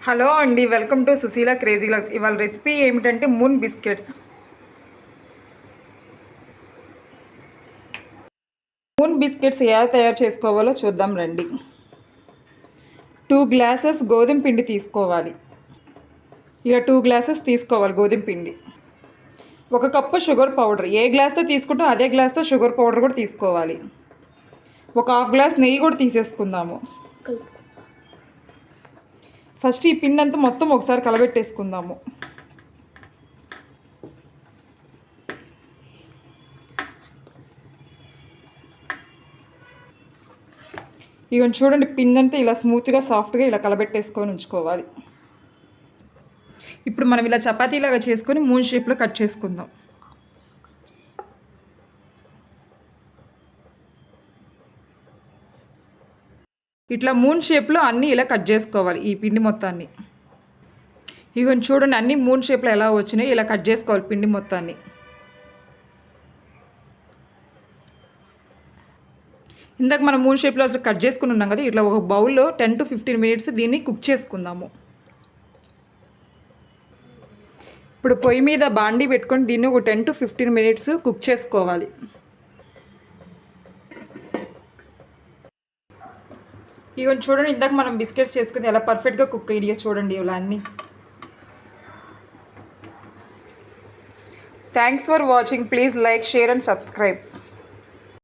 Hello అండి, welcome to Sushila crazy logs. ఇవాళ recipe ఏమిటంటే మూన్ బిస్కెట్స్. మూన్ బిస్కెట్స్ ఎలా తయారు చేసుకోవాలో చూద్దాం రండి. 2 గ్లాసెస్ గోధుమ పిండి తీసుకోవాలి. ఇక 2 గ్లాసెస్ తీసుకోవాలి గోధుమ పిండి. 1 కప్పు షుగర్ పౌడర్. ఏ గ్లాస్తో తీసుకుంటాం అదే గ్లాస్తో షుగర్ పౌడర్ కూడా తీసుకోవాలి. 1 హాఫ్ గ్లాస్ నెయ్యి కూడా తీసేసుకుందాము. ఫస్ట్ ఈ పిండి అంతా మొత్తం ఒకసారి కలబెట్టేసుకుందాము. ఇక చూడండి, పిండి అంతా ఇలా స్మూత్గా సాఫ్ట్గా ఇలా కలబెట్టేసుకొని ఉంచుకోవాలి. ఇప్పుడు మనం ఇలా చపాతీలాగా చేసుకొని మూన్ షేప్లో కట్ చేసుకుందాం. ఇట్లా మూన్ షేప్లో అన్నీ ఇలా కట్ చేసుకోవాలి. ఈ పిండి మొత్తాన్ని ఇక చూడండి, అన్నీ మూన్ షేప్లో ఎలా వచ్చినాయి ఇలా కట్ చేసుకోవాలి పిండి మొత్తాన్ని. ఇందాక మనం మూన్ షేప్లో అసలు కట్ చేసుకుని ఉన్నాం కదా, ఇట్లా ఒక బౌల్లో 10 to 15 minutes దీన్ని కుక్ చేసుకుందాము. ఇప్పుడు పొయ్యి మీద బాండీ పెట్టుకొని దీన్ని ఒక 10 to 15 minutes కుక్ చేసుకోవాలి. ఇక చూడండి, ఇందాక మనం బిస్కెట్స్ చేసుకుంది ఎలా పర్ఫెక్ట్గా కుక్ అయ్యాయో చూడండి ఇలా అన్నీ. Thanks for watching. Please like, share and subscribe.